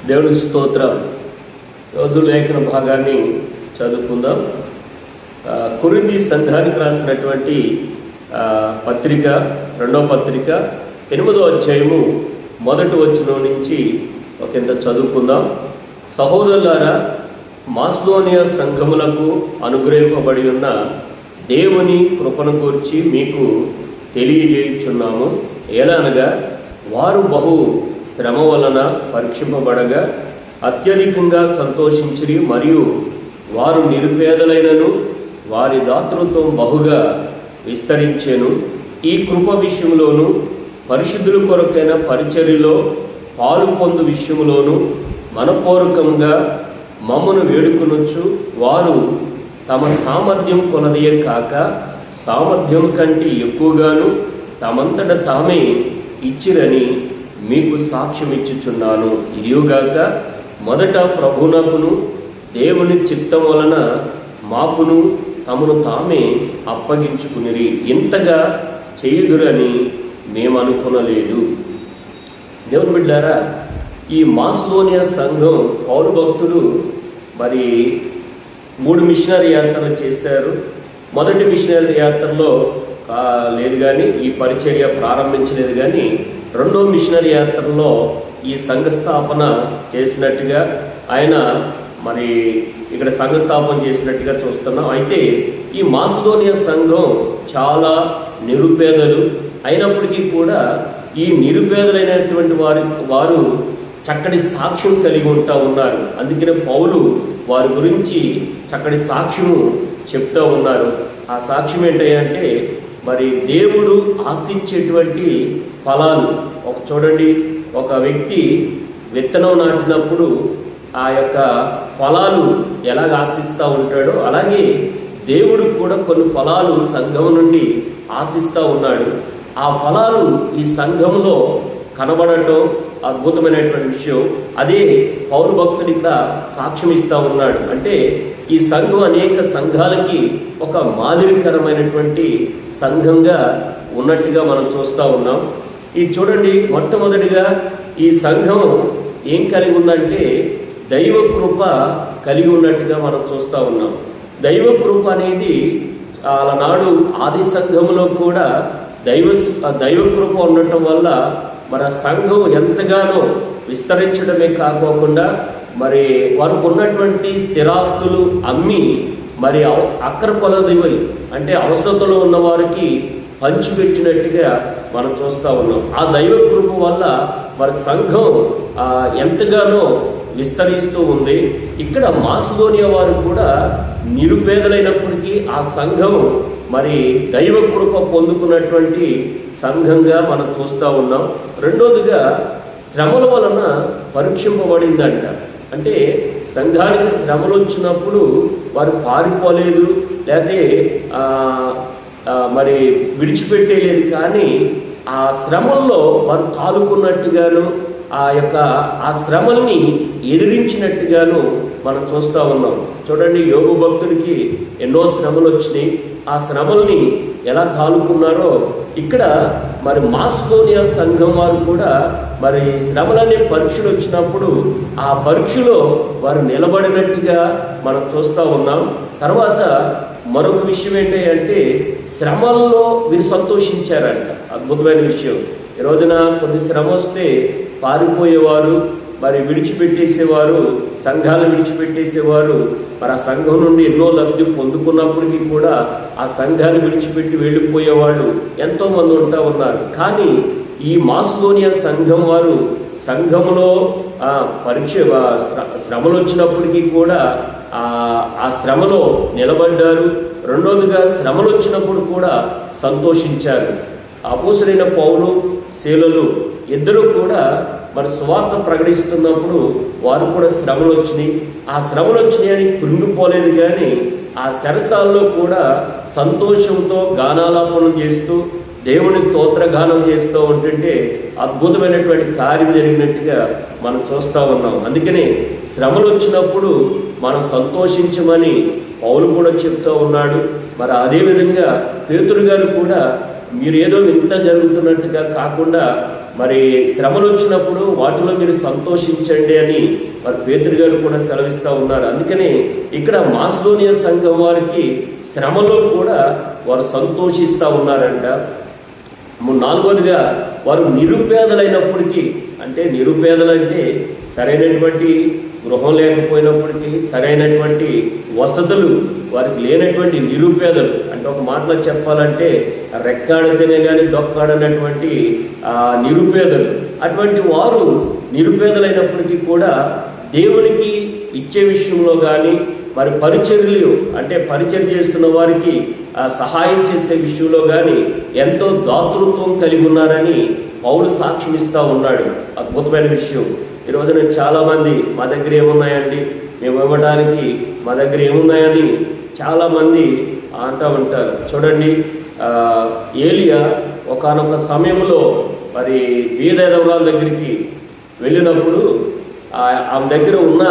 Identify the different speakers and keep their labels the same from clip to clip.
Speaker 1: దేవునికి స్తోత్రం. రోజు లేఖన భాగాన్ని చదువుకుందాం. కొరింథీ సంఘానికి రాసినటువంటి పత్రిక, రెండవ పత్రిక 8వ అధ్యాయము 1వ వచనం నుంచి ఒకంత చదువుకుందాం. సహోదరులారా, మాసిదోనియా సంఘములకు అనుగ్రహింపబడి ఉన్న దేవుని కృపను గురించి మీకు తెలియజేయుచున్నాము. ఎలానగా వారు బహు శ్రమ వలన పరీక్షింపబడగా అత్యధికంగా సంతోషించిరి, మరియు వారు నిరుపేదలైనను వారి దాతృత్వం బహుగా విస్తరించెను. ఈ కృప విషయంలోను పరిశుద్ధుల కొరకైన పరిచర్యలో పాలు పొందు విషయంలోను మనపూర్వకంగా మమ్మను వేడుకొనొచ్చు. వారు తమ సామర్థ్యం కొలదియే కాక సామర్థ్యం కంటే ఎక్కువగాను తమంతట తామే ఇచ్చిరని మీకు సాక్ష్యం ఇచ్చుచున్నాను. ఇదిగాక మొదట ప్రభునకును దేవుని చిత్తం వలన మాకును తమను తామే అప్పగించుకునిరి. ఇంతగా చేయుదురని మేము అనుకునలేదు. దేవుని బిడ్డారా, ఈ మాసిదోనియా సంఘం పౌలు భక్తులు మరి 3 మిషనరీ యాత్రలు చేశారు. మొదటి మిషనరీ యాత్రలో లేదు కానీ ఈ పరిచర్య ప్రారంభించలేదు, కానీ రెండో మిషనరీ యాత్రలో ఈ సంఘస్థాపన చేసినట్టుగా ఆయన మరి ఇక్కడ సంఘస్థాపన చేసినట్టుగా చూస్తున్నాం. అయితే ఈ మాసిదోనియా సంఘం చాలా నిరుపేదలు అయినప్పటికీ కూడా ఈ నిరుపేదలైనటువంటి వారు చక్కటి సాక్ష్యం కలిగి ఉంటా ఉన్నారు. అందుకనే పౌలు వారి గురించి చక్కటి సాక్ష్యము చెప్తూ ఉన్నారు. ఆ సాక్ష్యం ఏంటంటే మరి దేవుడు ఆశించేటువంటి ఫలాలు. చూడండి, ఒక వ్యక్తి విత్తనం నాటినప్పుడు ఆ యొక్క ఫలాలు ఎలాగ ఆశిస్తూ ఉంటాడో, అలాగే దేవుడు కూడా కొన్ని ఫలాలు సంఘం నుండి ఆశిస్తూ ఉన్నాడు. ఆ ఫలాలు ఈ సంఘంలో కనబడటం అద్భుతమైనటువంటి విషయం. అదే పౌలు భక్తుడు ఇక్కడ సాక్ష్యం ఇస్తూ ఉన్నాడు. అంటే ఈ సంఘం అనేక సంఘాలకి ఒక మాదిరికరమైనటువంటి సంఘంగా ఉన్నట్టుగా మనం చూస్తూ ఉన్నాం. ఇది చూడండి, మొట్టమొదటిగా ఈ సంఘం ఏం కలిగి ఉందంటే దైవ కృప కలిగి ఉన్నట్టుగా మనం చూస్తూ ఉన్నాం. దైవ కృప అనేది ఆనాడు ఆది సంఘంలో కూడా దైవ కృప ఉండటం వల్ల మన సంఘం ఎంతగానో విస్తరించడమే కాకోకుండా మరి వారికి ఉన్నటువంటి స్థిరాస్తులు అమ్మి మరి అక్కర కొలదివై అంటే అవసరతలో ఉన్న వారికి పంచిపెట్టినట్టుగా మనం చూస్తూ ఉన్నాం. ఆ దైవ కృప వల్ల మరి సంఘం ఎంతగానో విస్తరిస్తూ ఉంది. ఇక్కడ మాసిదోనియా వారు కూడా నిరుపేదలైనప్పటికీ ఆ సంఘం మరి దైవ కృప పొందుకున్నటువంటి సంఘంగా మనం చూస్తూ ఉన్నాం. రెండోదిగా శ్రమల వలన పరీక్షింపబడిందంట. అంటే సంఘానికి శ్రమలు వచ్చినప్పుడు వారు పారిపోలేదు, లేకపోతే మరి విడిచిపెట్టేలేదు, కానీ ఆ శ్రమల్లో వారు తాలుకున్నట్టుగాను ఆ శ్రమల్ని ఎదిరించినట్టుగాను మనం చూస్తూ ఉన్నాం. చూడండి, యోగు భక్తుడికి ఎన్నో శ్రమలు వచ్చినాయి. ఆ శ్రమల్ని ఎలా తాలుకున్నారో ఇక్కడ మరి మాసిదోనియా సంఘం వారు కూడా మరి శ్రమలనే పరీక్షలు వచ్చినప్పుడు ఆ పరీక్షలో వారు నిలబడినట్టుగా మనం చూస్తూ ఉన్నాం. తర్వాత మరొక విషయం ఏంటంటే శ్రమల్లో వీరు సంతోషించారంట. అద్భుతమైన విషయం. ఈ రోజున కొద్ది శ్రమ వస్తే పారిపోయేవారు, మరి విడిచిపెట్టేసేవారు, సంఘాలు విడిచిపెట్టేసేవారు. మరి ఆ సంఘం నుండి ఎన్నో లబ్ధి పొందుకున్నప్పటికీ కూడా ఆ సంఘాన్ని విడిచిపెట్టి వెళ్ళిపోయేవాళ్ళు ఎంతోమంది ఉంటా ఉన్నారు. కానీ ఈ మాసిదోనియా సంఘం వారు సంఘంలో శ్రమలు వచ్చినప్పటికీ కూడా ఆ శ్రమలో నిలబడ్డారు. రెండోదిగా శ్రమలు వచ్చినప్పుడు కూడా సంతోషించారు. అపోస్తలుడైన పౌలు, శీలలు ఇద్దరు కూడా మరి సువార్త ప్రకటిస్తున్నప్పుడు వారు కూడా శ్రమలు వచ్చినాయి. ఆ శ్రమలు వచ్చినాయని కృంగిపోలేదు, కానీ ఆ సరసాల్లో కూడా సంతోషంతో గానాలాపనం చేస్తూ దేవుని స్తోత్ర గానం చేస్తూ ఉంటుంటే అద్భుతమైనటువంటి కార్యం జరిగినట్టుగా మనం చూస్తూ ఉన్నాం. అందుకనే శ్రమలు వచ్చినప్పుడు మనం సంతోషించమని పౌలు కూడా చెప్తూ ఉన్నాడు. మరి అదేవిధంగా పేతురు గారు కూడా మీరు ఏదో వింత జరుగుతున్నట్టుగా కాకుండా మరి శ్రమలు వచ్చినప్పుడు వాటిలో మీరు సంతోషించండి అని మరి పేతురు గారు కూడా సెలవిస్తూ ఉన్నారు. అందుకని ఇక్కడ మాసిదోనియా సంఘం వారికి శ్రమలో కూడా వారు సంతోషిస్తూ ఉన్నారంట. నాలుగోదిగా వారు నిరుపేదలైనప్పటికీ, అంటే నిరుపేదలంటే సరైనటువంటి గృహం లేకపోయినప్పటికీ, సరైనటువంటి వసతులు వారికి లేనటువంటి నిరుపేదలు, అంటే ఒక మాటలో చెప్పాలంటే రెక్కాడితేనే కానీ డొక్కాడనటువంటి నిరుపేదలు. అటువంటి వారు నిరుపేదలైనప్పటికీ కూడా దేవునికి ఇచ్చే విషయంలో కానీ మరి పరిచర్యలు, అంటే పరిచర్య చేస్తున్న వారికి సహాయం చేసే విషయంలో కానీ ఎంతో దాతృత్వం కలిగి ఉన్నారని పౌలు సాక్ష్యం ఇస్తూ ఉన్నాడు. అద్భుతమైన విషయం. ఈరోజు నేను చాలామంది మా దగ్గర ఏమున్నాయండి, మేము ఇవ్వడానికి మా దగ్గర ఏమున్నాయని చాలామంది అంటూ ఉంటారు. చూడండి, ఏలియా ఒకానొక సమయంలో మరి బీదెదవరాల దగ్గరికి వెళ్ళినప్పుడు ఆమె దగ్గర ఉన్న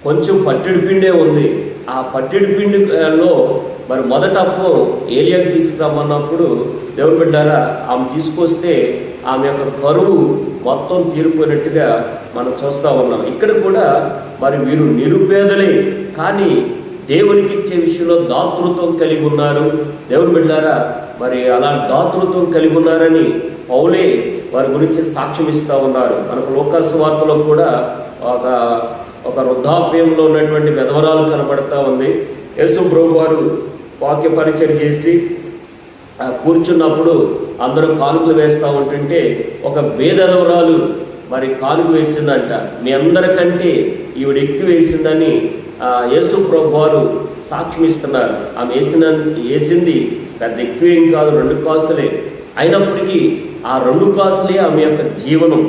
Speaker 1: కొంచెం పట్టెడు పిండే ఉంది. ఆ పట్టెడు పిండిలో మరి మొదట అప్పు ఏలియాకి తీసుకురమ్మన్నప్పుడు దేవుని బిడ్డారా ఆమె తీసుకొస్తే ఆమె యొక్క కరువు మొత్తం తీరిపోయినట్టుగా మనం చూస్తూ ఉన్నాం. ఇక్కడ కూడా మరి వీరు నిరుపేదలే, కానీ దేవునికి ఇచ్చే విషయంలో దాతృత్వం కలిగి ఉన్నారు. దేవుని బిడ్డారా మరి అలాంటి దాతృత్వం కలిగి ఉన్నారని పౌలే వారి గురించి సాక్ష్యం ఇస్తూ ఉన్నారు. మనకు లోకాసు సువార్తలో కూడా ఒక వృద్ధాప్యంలో ఉన్నటువంటి విధవరాలు కనబడతా ఉంది. యేసు ప్రభు వారు వాక్య పరిచయం చేసి కూర్చున్నప్పుడు అందరూ కానుకలు వేస్తూ ఉంటుంటే ఒక బేదవరాలు మరి కానుక వేసిందంట. మీ అందరికంటే ఈవిడ ఎక్కువ వేసిందని యేసు ప్రభు వారు సాక్ష్యం ఇస్తున్నారు. ఆమె వేసింది పెద్ద ఎక్కువేం కాదు, 2 కాసులే. అయినప్పటికీ ఆ 2 కాసులే ఆమె యొక్క జీవనం.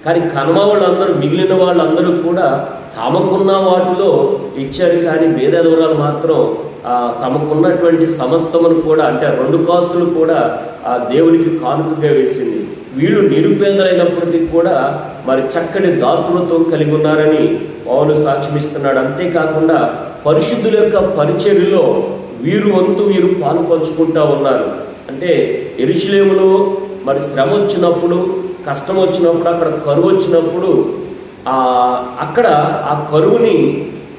Speaker 1: కానీ కనమ వాళ్ళందరూ, మిగిలిన వాళ్ళందరూ కూడా తమకున్న వాటిలో ఇచ్చారు. కానీ బేదవరాలు మాత్రం తమకున్నటువంటి సమస్తమును కూడా, అంటే 2 కాసులు కూడా దేవునికి కానుకగా వేసింది. వీళ్ళు నిరుపేదలైనప్పటికీ కూడా మరి చక్కటి దాతృత్వం కలిగి ఉన్నారని పౌలు సాక్ష్యమిస్తున్నాడు. అంతేకాకుండా పరిశుద్ధుల యొక్క పరిచర్యలో వీరు వంతు వీరు పాలు పంచుకుంటూ ఉన్నారు. అంటే యెరూషలేములో మరి శ్రమ వచ్చినప్పుడు, కష్టం వచ్చినప్పుడు, అక్కడ కరువు వచ్చినప్పుడు అక్కడ ఆ కరువుని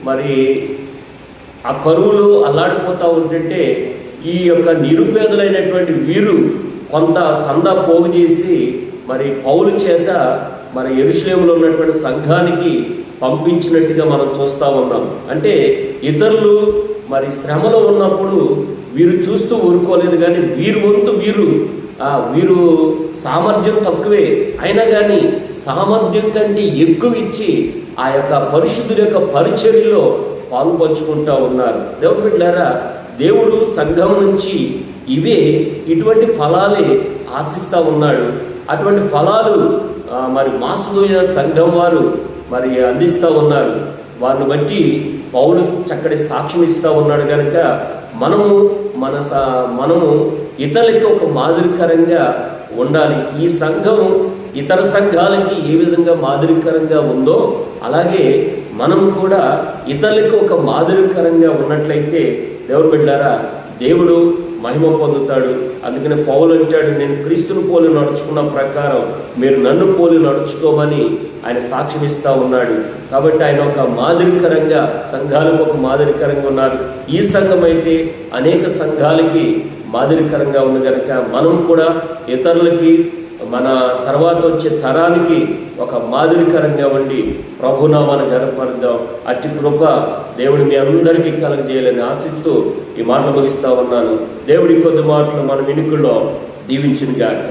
Speaker 1: మరి ఆ కరువులు అల్లాడిపోతూ ఉంటుంటే ఈ యొక్క నిరుపేదలైనటువంటి వీరు కొంత సందా పోగు చేసి మరి పౌలు చేత మరి యెరూషలేములో ఉన్నటువంటి సంఘానికి పంపించినట్టుగా మనం చూస్తూ ఉన్నాం. అంటే ఇతరులు మరి శ్రమలో ఉన్నప్పుడు వీరు చూస్తూ ఊరుకోలేదు, కానీ వీరు వంతు వీరు సామర్థ్యం తక్కువే అయినా కానీ సామర్థ్యం కంటే ఎక్కువ ఇచ్చి ఆ యొక్క పరిశుద్ధుల యొక్క పరిచర్యలో పాలు పంచుకుంటూ ఉన్నారు. దేవుని బిడ్డలారా, దేవుడు సంఘం నుంచి ఇటువంటి ఫలాలే ఆశిస్తూ ఉన్నాడు. అటువంటి ఫలాలు మరి మాసిదోనియా సంఘం వారు మరి అందిస్తూ ఉన్నారు. వారిని బట్టి పౌలు చక్కటి సాక్ష్యం ఇస్తూ ఉన్నాడు. కనుక మనము ఇతరులకి ఒక మాదిరికరంగా ఉండాలి. ఈ సంఘం ఇతర సంఘాలకి ఏ విధంగా మాదిరికరంగా ఉందో అలాగే మనం కూడా ఇతరులకు ఒక మాదిరికరంగా ఉన్నట్లయితే దేవుని బిడ్డలారా దేవుడు మహిమ పొందుతాడు. అందుకని పౌలు అంటాడు, నేను క్రీస్తుని పోలి నడుచుకున్న ప్రకారం మీరు నన్ను పోలి నడుచుకోమని ఆయన సాక్ష్యం ఇస్తూ ఉన్నాడు. కాబట్టి ఆయన ఒక మాదిరికరంగా, సంఘాలకు ఒక మాదిరికరంగా ఉన్నారు. ఈ సంఘం అయితే అనేక సంఘాలకి మాదిరికరంగా ఉంది. కనుక మనం కూడా ఇతరులకి, మన తర్వాత వచ్చే తరానికి ఒక మాదిరికరంగా ఉండి ప్రభునామాన్ని గనపరుద్దాం. అట్టి కృప దేవుడు మీ అందరికీ కలగజేయాలని ఆశిస్తూ ఈ మాటలు ముగిస్తూ ఉన్నాను. దేవుడి కొద్ది మాటలు మన వినికిల్లో దీవించును గాక.